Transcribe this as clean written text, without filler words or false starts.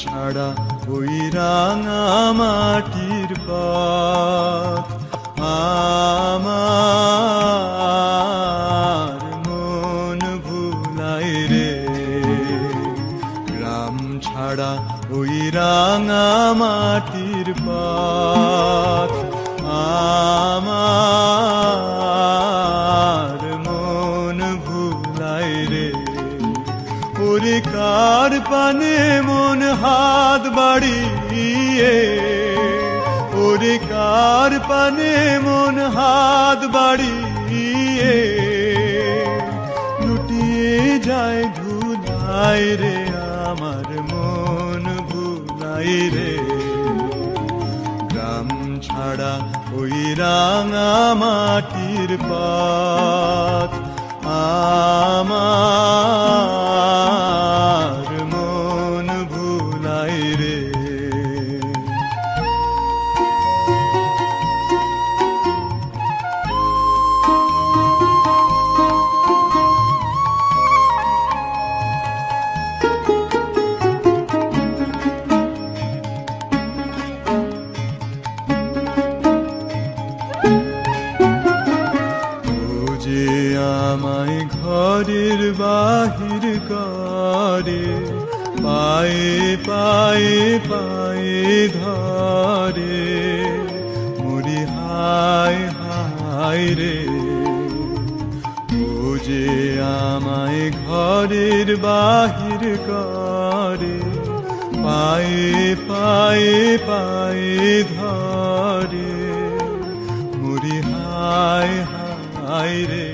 ছাড়া ওই রাঙা মাটির পথ আমার মন ভুলাই রে। গ্রাম ছাড়া ওই রাঙা মাটির পথ আমার মন ভুলাই রে। ওরে কার পানে মন হাত বাড়িয়ে, ওরে কার পানে মন হাত বাড়িয়ে লুটিয়ে যায় ধুলাই রে। আমার মন ভুলাই রে। গ্রাম ছাড়া ওই রাঙা মাটির পথ আমার মন ভুলাই রে। আমায় ঘরের বাহির করে, পায়ে পায়ে পায়ে ধরে, মরি হায় হায় রে। ও যে আমায় ঘরের বাহির করে, পায়ে পায়ে পায়ে ধরে, মরি হায় হায় রে।